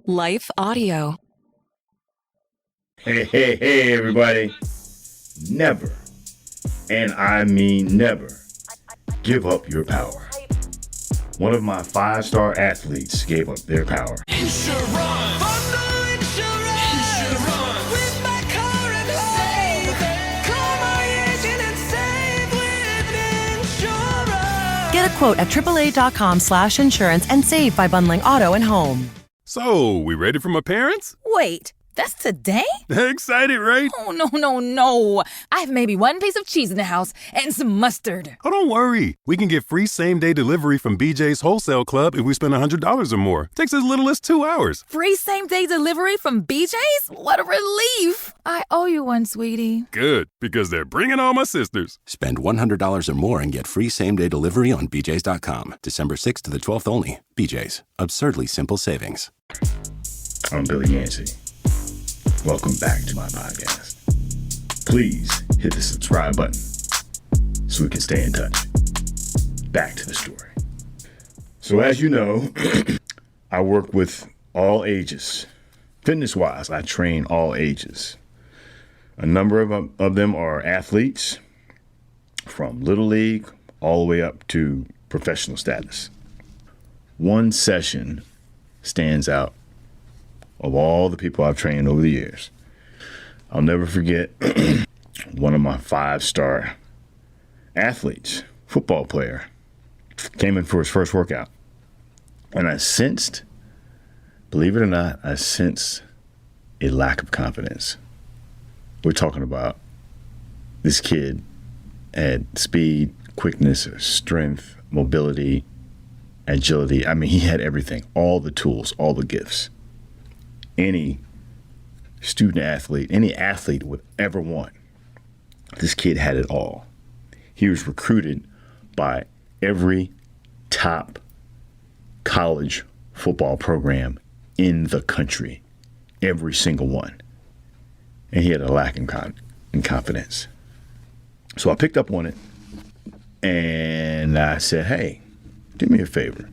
Life Audio. Hey, everybody. Never, and I mean never, give up your power. One of my 5-star athletes gave up their power. You should run. Bundle insurance. You should run. With my car and save. Call my agent and save with insurance. Get a quote at AAA.com/insurance and save by bundling auto and home. So, we ready for my parents? Wait, that's today? Excited, right? Oh, no. I have maybe one piece of cheese in the house and some mustard. Oh, don't worry. We can get free same-day delivery from BJ's Wholesale Club if we spend $100 or more. Takes as little as 2 hours. Free same-day delivery from BJ's? What a relief. I owe you one, sweetie. Good, because they're bringing all my sisters. Spend $100 or more and get free same-day delivery on BJ's.com. December 6th to the 12th only. BJ's. Absurdly simple savings. I'm Billy Yancey. Welcome back to my podcast. Please hit the subscribe button so we can stay in touch. Back to the story. So as you know, I work with all ages. Fitness-wise, I train all ages. A number of them are athletes from Little League all the way up to professional status. One session stands out of all the people I've trained over the years. I'll never forget one of my 5-star athletes, football player, came in for his first workout. And I sensed, believe it or not, a lack of confidence. We're talking about this kid had speed, quickness, strength, mobility, agility. I mean, he had everything, all the tools, all the gifts. Any student athlete, any athlete would ever want. This kid had it all. He was recruited by every top college football program in the country, every single one. And he had a lack in confidence. So I picked up on it and I said, hey, do me a favor.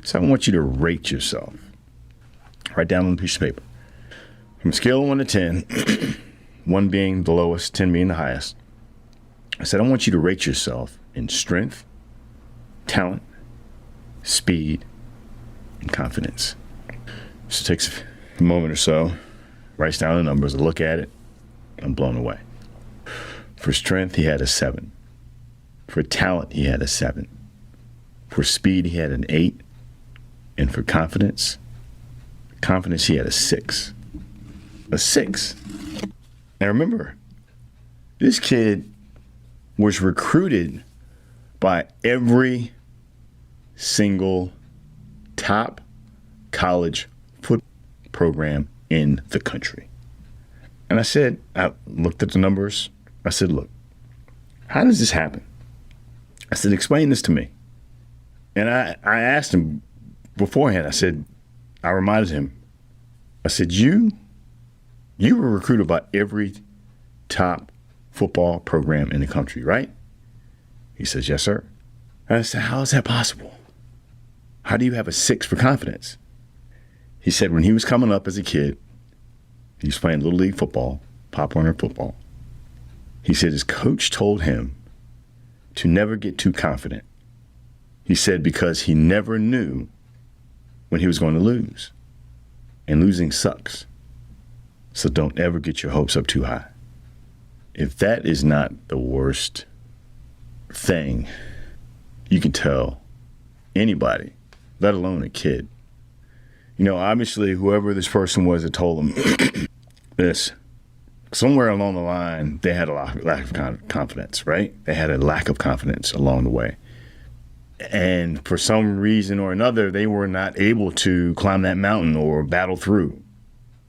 So I want you to rate yourself. Write down on a piece of paper. From a scale of 1 to 10, 1 being the lowest, 10 being the highest, I said, I want you to rate yourself in strength, talent, speed, and confidence. So it takes a moment or so, writes down the numbers, I look at it, I'm blown away. For strength, he had a 7. For talent, he had a 7. For speed, he had an 8. And for confidence, he had a 6. A 6. Now remember, this kid was recruited by every single top college football program in the country. And I looked at the numbers. I said, look, how does this happen? I said, explain this to me. And I asked him beforehand, I reminded him, I said, you were recruited by every top football program in the country, right? He says, yes, sir. And I said, how is that possible? How do you have a 6 for confidence? He said when he was coming up as a kid, he was playing Little League football, Pop Warner football. He said his coach told him to never get too confident. He said because he never knew when he was going to lose. And losing sucks. So don't ever get your hopes up too high. If that is not the worst thing you can tell anybody, let alone a kid. You know, obviously, whoever this person was that told him this, somewhere along the line, they had a lack of confidence, right? They had a lack of confidence along the way. And for some reason or another, they were not able to climb that mountain or battle through.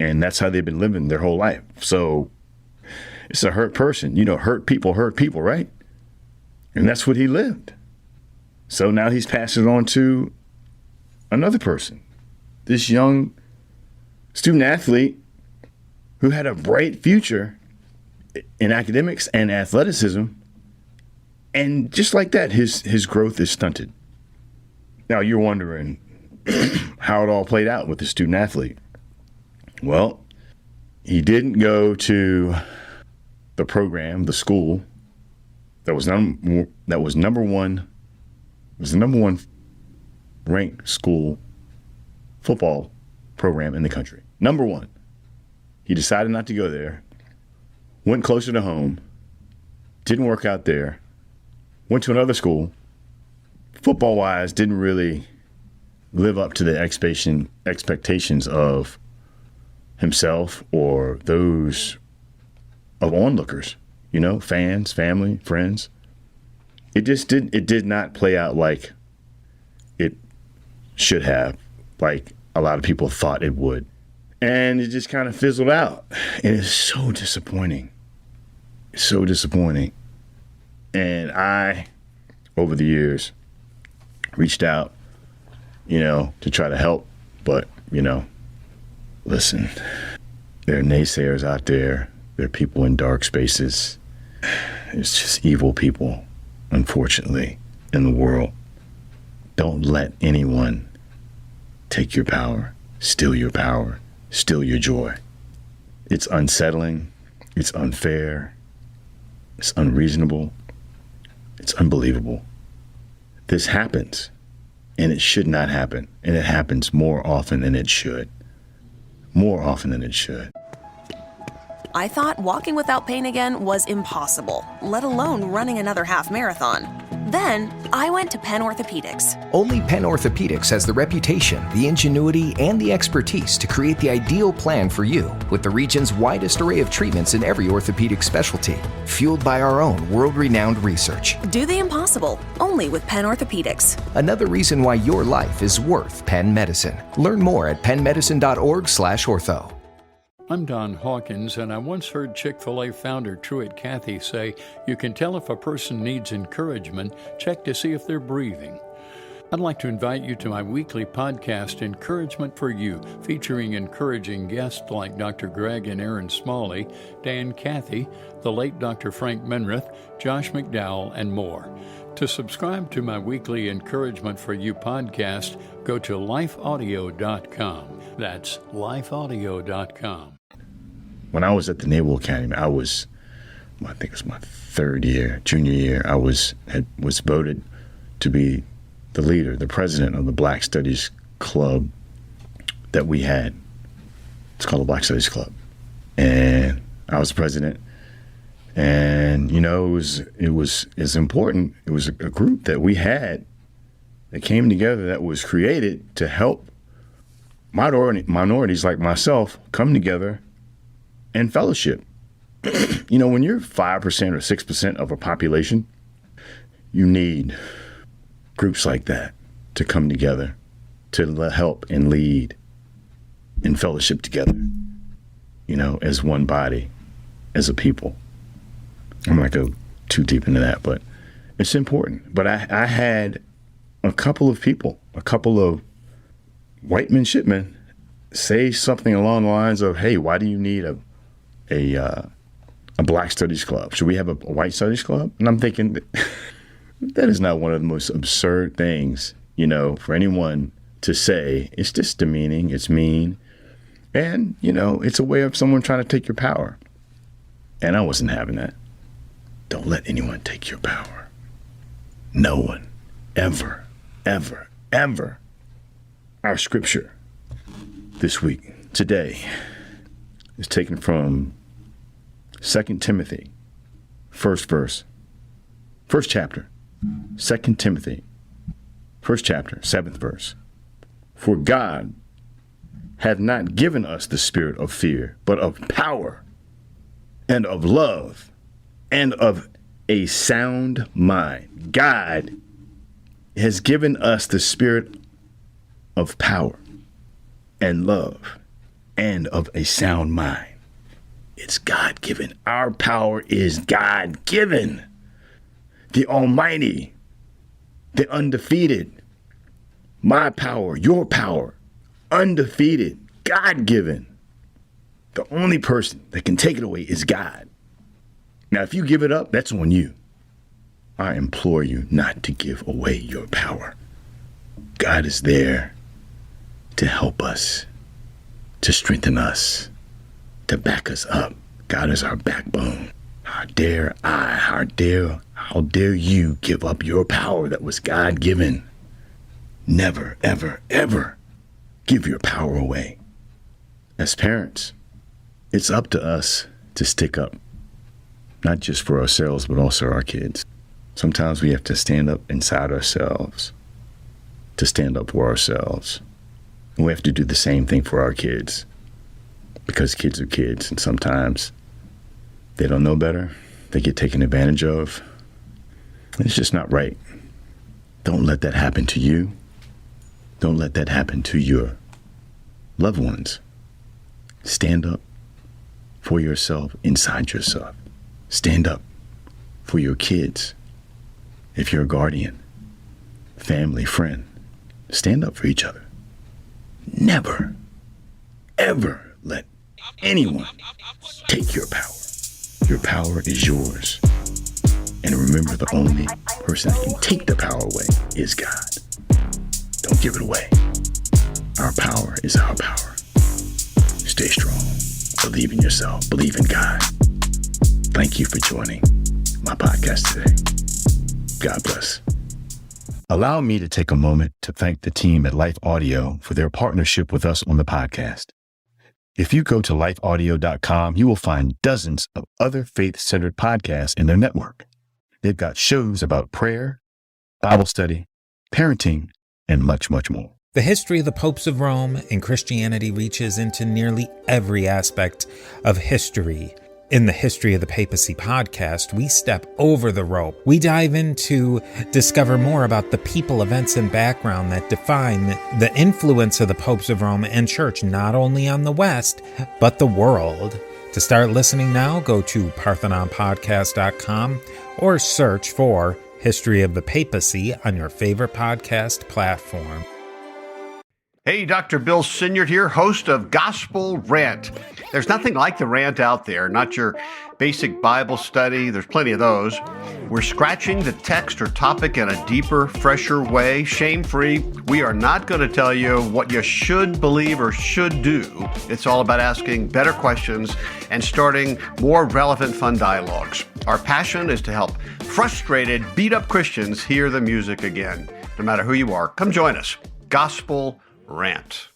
And that's how they've been living their whole life. So it's a hurt person. You know, hurt people, right? And that's what he lived. So now he's passing it on to another person. This young student athlete who had a bright future in academics and athleticism. And just like that, his growth is stunted. Now you're wondering, how it all played out with the student athlete. Well, he didn't go to the program, the school that was number one ranked school football program in the country. Number one. He decided not to go there. Went closer to home. Didn't work out there. Went to another school. Football-wise, didn't really live up to the expectations of himself or those of onlookers, fans, family, friends. It did not play out like it should have, like a lot of people thought it would. And it just kind of fizzled out. And it's so disappointing. It's so disappointing. And I, over the years, reached out, to try to help. But, listen, there are naysayers out there. There are people in dark spaces. It's just evil people, unfortunately, in the world. Don't let anyone take your power, steal your power, steal your joy. It's unsettling. It's unfair. It's unreasonable. It's unbelievable. This happens, and it should not happen. And it happens more often than it should. More often than it should. I thought walking without pain again was impossible, let alone running another half marathon. Then I went to Penn Orthopedics. Only Penn Orthopedics has the reputation, the ingenuity, and the expertise to create the ideal plan for you with the region's widest array of treatments in every orthopedic specialty, fueled by our own world-renowned research. Do the impossible, only with Penn Orthopedics. Another reason why your life is worth Penn Medicine. Learn more at pennmedicine.org/ortho. I'm Don Hawkins, and I once heard Chick-fil-A founder Truett Cathy say, "You can tell if a person needs encouragement, check to see if they're breathing." I'd like to invite you to my weekly podcast, Encouragement for You, featuring encouraging guests like Dr. Greg and Aaron Smalley, Dan Cathy, the late Dr. Frank Menrith, Josh McDowell, and more. To subscribe to my weekly Encouragement for You podcast, go to lifeaudio.com. That's lifeaudio.com. When I was at the Naval Academy, I think it was my junior year, I was voted to be the leader, the president of the Black Studies Club that we had. It's called the Black Studies Club. And I was the president. And, it was important. It was a group that we had that came together that was created to help minorities like myself come together and fellowship. When you're 5% or 6% of a population, you need groups like that to come together to help and lead and fellowship together, as one body, as a people. I'm not going to go too deep into that, but it's important. But I had a couple of people, a couple of white midshipmen say something along the lines of, "Hey, why do you need a Black Studies Club? Should we have a White Studies Club?" And I'm thinking, that is not one of the most absurd things, for anyone to say. It's just demeaning. It's mean. And, it's a way of someone trying to take your power. And I wasn't having that. Don't let anyone take your power. No one. Ever, ever, ever. Our scripture this week, today, is taken from 2 Timothy, first chapter. 2 Timothy, first chapter, 7th verse. For God hath not given us the spirit of fear, but of power and of love and of a sound mind. God has given us the spirit of power and love and of a sound mind. It's God-given. Our power is God-given. The Almighty, the undefeated. My power, your power, undefeated, God-given. The only person that can take it away is God. Now, if you give it up, that's on you. I implore you not to give away your power. God is there to help us, to strengthen us, to back us up. God is our backbone. How dare you give up your power that was God-given? Never, ever, ever give your power away. As parents, it's up to us to stick up, not just for ourselves, but also our kids. Sometimes we have to stand up inside ourselves, to stand up for ourselves. And we have to do the same thing for our kids, because kids are kids, and sometimes they don't know better. They get taken advantage of. And it's just not right. Don't let that happen to you. Don't let that happen to your loved ones. Stand up for yourself inside yourself. Stand up for your kids. If you're a guardian, family, friend, stand up for each other. Never, ever let anyone take your power. Your power is yours. And remember, the only person that can take the power away is God. Don't give it away. Our power is our power. Stay strong. Believe in yourself. Believe in God. Thank you for joining my podcast today. God bless. Allow me to take a moment to thank the team at Life Audio for their partnership with us on the podcast. If you go to lifeaudio.com, you will find dozens of other faith-centered podcasts in their network. They've got shows about prayer, Bible study, parenting, and much, much more. The history of the popes of Rome and Christianity reaches into nearly every aspect of history. In the History of the Papacy podcast, we step over the rope. We dive in to discover more about the people, events, and background that define the influence of the popes of Rome and Church, not only on the West, but the world. To start listening now, go to parthenonpodcast.com or search for History of the Papacy on your favorite podcast platform. Hey, Dr. Bill Sinyard here, host of Gospel Rant. There's nothing like the rant out there, not your basic Bible study. There's plenty of those. We're scratching the text or topic in a deeper, fresher way, shame-free. We are not going to tell you what you should believe or should do. It's all about asking better questions and starting more relevant, fun dialogues. Our passion is to help frustrated, beat-up Christians hear the music again. No matter who you are, come join us. Gospel Rant.